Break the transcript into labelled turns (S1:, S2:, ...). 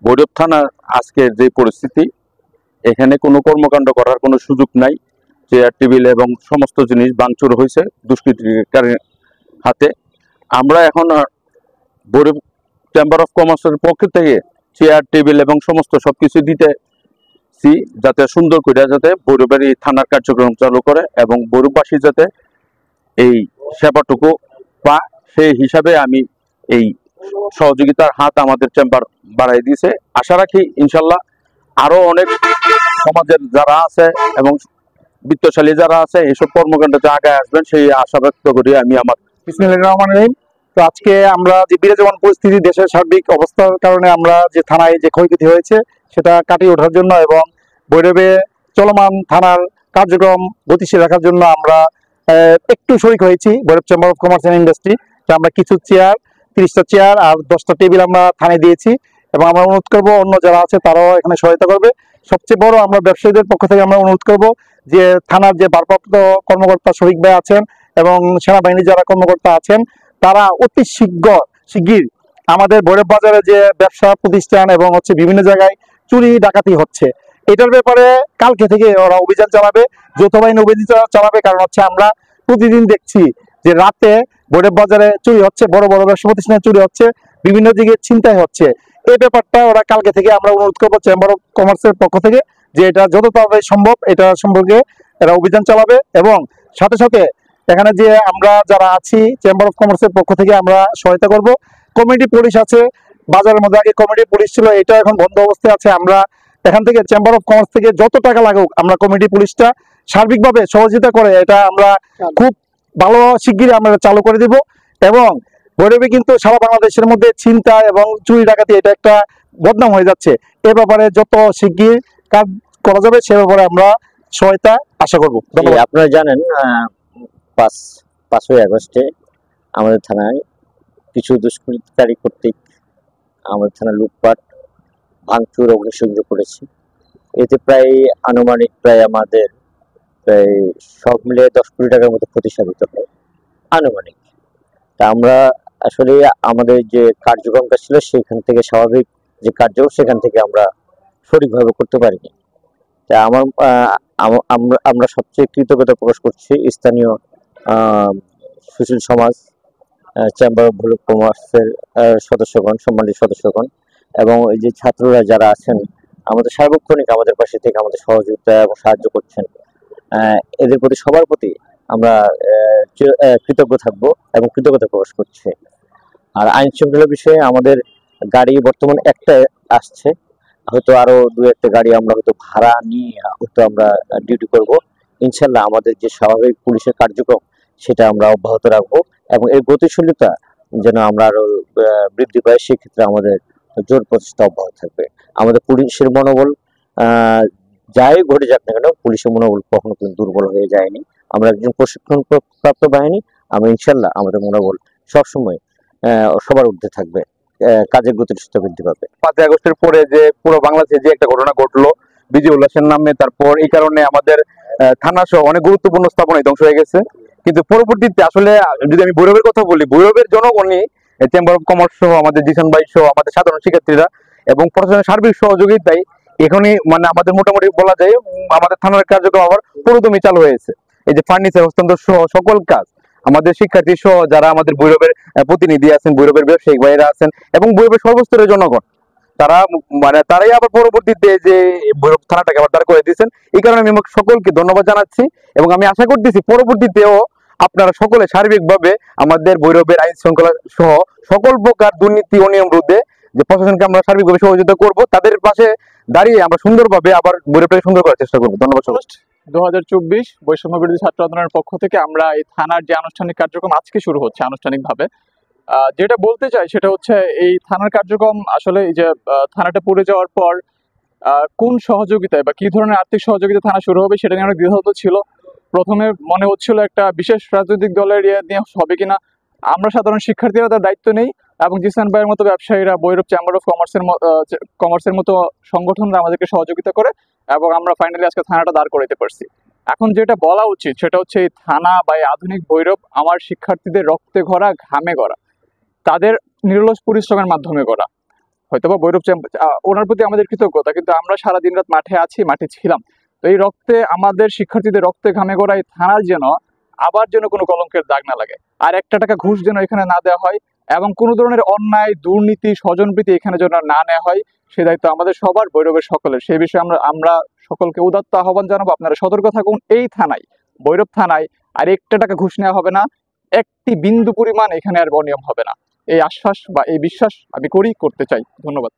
S1: ভৈরব থানার আজকের যে পরিস্থিতি, এখানে কোনো কর্মকাণ্ড করার কোনো সুযোগ নাই। চেয়ার টেবিল এবং সমস্ত জিনিস ভাঙচুর হয়েছে দুষ্কৃতিকারীর হাতে। আমরা এখন ভৈরব চেম্বার অফ কমার্সের পক্ষ থেকে চেয়ার টেবিল এবং সমস্ত সবকিছু দিতেছি, যাতে সুন্দর করে যাতে ভৈরবের এই থানার কার্যক্রম চালু করে এবং ভৈরববাসী যাতে এই সেবাটুকু পায়, সেই হিসাবে আমি এই সহযোগিতার হাত আমাদের চেম্বার বাড়াই দিয়েছে। আশা রাখি ইনশাল্লাহ আরো অনেক সমাজের যারা আছে এবং বিত্তশালী যারা আছে এইসব কর্মকাণ্ডে আগায় আসবেন, সেই আশা ব্যক্ত করি আমি আমার।
S2: বিসমিল্লাহির রহমানির রহিম। তো আজকে আমরা যে বিরাজমান পরিস্থিতি, দেশের সার্বিক অবস্থার কারণে আমরা যে থানায় যে ক্ষয়ক্ষতি হয়েছে সেটা কাটিয়ে ওঠার জন্য এবং ভৈরবে চলমান থানার কার্যক্রম গতিশীল রাখার জন্য আমরা একটু শরিক হয়েছি Bhairab chamber of commerce and industry. তো আমরা কিছু চেয়ার, 30টা চেয়ার আর 10টা টেবিল আমরা থানায় দিয়েছি এবং আমরা অনুরোধ করবো অন্য যারা আছে তারাও এখানে সহায়তা করবে। সবচেয়ে বড় আমরা ব্যবসায়ীদের পক্ষ থেকে আমরা অনুরোধ করব যে থানার যে ভারপ্রাপ্ত কর্মকর্তা শফিক ভাই আছেন এবং সেনাবাহিনীর যারা কর্মকর্তা আছেন তারা অতি শিগগির আমাদের ভৈরব বাজারে যে ব্যবসা প্রতিষ্ঠান এবং বিভিন্ন জায়গায় চুরি ডাকাতি হচ্ছে, এটার ব্যাপারে কালকে থেকে ওরা অভিযান চালাবে, যৌথ বাহিনী অভিযান চালাবে। কারণ আমরা প্রতিদিন দেখছি যে রাতে ভৈরব বাজারে চুরি হচ্ছে, বড় বড় ব্যবসা প্রতিষ্ঠানে চুরি হচ্ছে, বিভিন্ন জায়গায় ছিনতাই হচ্ছে। এই ব্যাপারটা ওরা কালকে থেকে আমরা অনুরোধ করবো চেম্বার অফ কমার্সের পক্ষ থেকে যে এটা যত তাড়াতাড়ি সম্ভব এটা সম্পর্কে এরা অভিযান চালাবে। এবং সাথে সাথে এখানে যে আমরা যারা আছি চেম্বার অফ কমার্সের পক্ষ থেকে আমরা সহায়তা করব। কমিউনিটি পুলিশ আছে বাজারের মধ্যে, আগে কমিউনিটি পুলিশ ছিল, এটা এখন বন্ধ অবস্থায় আছে। আমরা এখান থেকে চেম্বার অফ কমার্স থেকে যত টাকা লাগুক আমরা কমিউনিটি পুলিশটা সার্বিকভাবে সহযোগিতা করে এটা আমরা খুব ভালো শিগগিরই আমরা চালু করে দিব। এবং ভৈরবে কিন্তু সারা বাংলাদেশের মধ্যে ছিনতাই এবং চুরি ডাকাতি এটা একটা বদনাম হয়ে যাচ্ছে। এ ব্যাপারে যত শিগগির কাজ করা যাবে সে ব্যাপারে আমরা সহায়তা আশা করব।
S3: আপনারা জানেন 5ই আগস্টে আমাদের থানায় কিছু দুষ্কৃতিকারী কর্তৃক আমাদের থানায় লুটপাট, ভাঙচুর, অগ্নিসংযোগ করেছে। এতে প্রায় আনুমানিক আমাদের প্রায় সব মিলিয়ে 10 কোটি টাকার মতো ক্ষতি সাধিত হয় আনুমানিক। তা আমরা আসলে আমাদের যে কার্যক্রমটা ছিল সেখান থেকে স্বাভাবিক যে কার্যক্রম সেখান থেকে আমরা সঠিকভাবে করতে পারিনি। তা আমরা সবচেয়ে কৃতজ্ঞতা প্রকাশ করছি স্থানীয় সুশীল সমাজ, চেম্বার অফ ভৈরব কমার্সের সদস্যগণ, সম্মানিত সদস্যগণ এবং এই যে ছাত্ররা যারা আছেন আমাদের সার্বক্ষণিক আমাদের পাশে থেকে আমাদের সহযোগিতা এবং সাহায্য করছেন, এদের প্রতি সবার প্রতি আমরা কৃতজ্ঞ থাকবো এবং কৃতজ্ঞতা প্রকাশ করছি। আর আইন শৃঙ্খলা বিষয়ে আমাদের গাড়ি বর্তমান একটা আসছে, হয়তো আরো 2-1টা গাড়ি আমরা হয়তো ভাড়া নিয়ে হয়তো আমরা ডিউটি করব। ইনশাল্লাহ আমাদের যে স্বাভাবিক পুলিশের কার্যক্রম সেটা আমরা অব্যাহত রাখবো এবং এর গতিশীলতা যেন আমরা আরো বৃদ্ধি পাই, সেক্ষেত্রে আমাদের জোর প্রচেষ্টা অব্যাহত থাকবে। আমাদের পুলিশের মনোবল যাই ঘটে যাক না কেন, পুলিশের মনোবল কখনো কিন্তু দুর্বল হয়ে যায়নি। আমরা একজন প্রশিক্ষণ প্রাপ্ত বাহিনী, আমরা ইনশাল্লাহ আমাদের মনোবল সবসময় সবার ঊর্ধ্বে থাকবে, কাজের গতিশীলতা বৃদ্ধি পাবে।
S1: 5ই আগস্টের পরে যে পুরো বাংলাদেশে যে একটা ঘটনা ঘটলো বিজয় উল্লাসের নামে, তারপর এই কারণে আমাদের থানা সহ অনেক গুরুত্বপূর্ণ স্থাপনায় ধ্বংস হয়ে গেছে। কিন্তু পরবর্তীতে আসলে যদি আমি ভৈরবের কথা বলি, ভৈরবের জনগণই চেম্বার অফ কমার্স সহ আমাদের জিসান ভাই সহ আমাদের সাধারণ শিক্ষার্থীরা এবং প্রশাসনের সার্বিক সহযোগিতায় এখনই আমাদের মোটামুটি বলা যায় আমাদের থানার কার্যক্রম আবার পুরোদমই চালু হয়েছে। এই যে ফার্নিচার হস্তান্তর সহ সকল কাজ আমাদের শিক্ষার্থী সহ যারা আমাদের ভৈরবের প্রতিনিধি আছেন, ভৈরবের ব্যবসায়িক ভাইরা আছেন এবং ভৈরবের সর্বস্তরের জনগণ, তারা তারাই আবার পরবর্তীতে যে ভৈরব থানাটাকে আবার দাঁড় করে দিয়েছেন। এই কারণে আমি সকলকে ধন্যবাদ জানাচ্ছি এবং আমি আশা করতেছি পরবর্তীতেও আপনারা সকলে সার্বিকভাবে আমাদের ভৈরবের আইন শৃঙ্খলা সহ সকল প্রকার দুর্নীতি অনিয়ম রোধে যে প্রশাসনকে আমরা সার্বিকভাবে সহযোগিতা করব, তাদের পাশে দাঁড়িয়ে আমরা সুন্দরভাবে আবার ভৈরবটাকে সুন্দর করার চেষ্টা করবো। ধন্যবাদ।
S4: 2024 বৈষম্য বিরোধী ছাত্র আন্দোলনের পক্ষ থেকে আমরা এই থানার যে আনুষ্ঠানিক কার্যক্রম আজকে শুরু হচ্ছে আনুষ্ঠানিকভাবে, যেটা বলতে চাই সেটা হচ্ছে এই থানার কার্যক্রম আসলে এই যে থানাটা পড়ে যাওয়ার পর কোন সহযোগিতায় বা কি ধরনের আর্থিক সহযোগিতা থানা শুরু হবে সেটা নিয়ে অনেক দ্বিধাদ্বন্দ্ব ছিল। প্রথমে মনে হচ্ছিল একটা বিশেষ রাজনৈতিক দলের নিয়ে হবে কিনা, আমরা সাধারণ শিক্ষার্থীরা তার দায়িত্ব নেই এবং জিসান ভাইয়ের মতো ব্যবসায়ীরা, ভৈরব চেম্বার অফ কমার্সের মতো সংগঠনরা আমাদেরকে সহযোগিতা করে এবং আমরা ফাইনালি আজকে থানাটা দাঁড় করাইতে পারছি। এখন যেটা বলা উচিত সেটা হচ্ছে এই থানা বা এই আধুনিক ভৈরব আমার শিক্ষার্থীদের রক্তে গড়া, ঘামে গড়া, তাদের নিরলস পরিশ্রমের মাধ্যমে গড়া। হয়তোবা ভৈরব ওনার প্রতি আমাদের কৃতজ্ঞতা, কিন্তু আমরা সারা দিন রাত মাঠে আছি, মাঠে ছিলাম। তো এই রক্তে, আমাদের শিক্ষার্থীদের রক্তে ঘামে গড়া এই থানার যেন আবার যেন কোনো কলঙ্কের দাগ না লাগে, আর একটা টাকা ঘুষ যেন এখানে না দেওয়া হয়, এবং কোনো ধরনের অন্যায়, দুর্নীতি, স্বজনপ্রীতি এখানে যেন না নেওয়া হয়, সে দায়িত্ব আমাদের সবার, ভৈরবের সকলের। সেই বিষয়ে আমরা সকলকে উদাত্ত আহ্বান জানাবো, আপনারা সতর্ক থাকুন। এই থানায়, ভৈরব থানায় আর একটা টাকা ঘুষ নেওয়া হবে না, একটি বিন্দু পরিমাণ এখানে আর অনিয়ম হবে না। এই আশ্বাস বা এই বিশ্বাস আমি করতে চাই। ধন্যবাদ।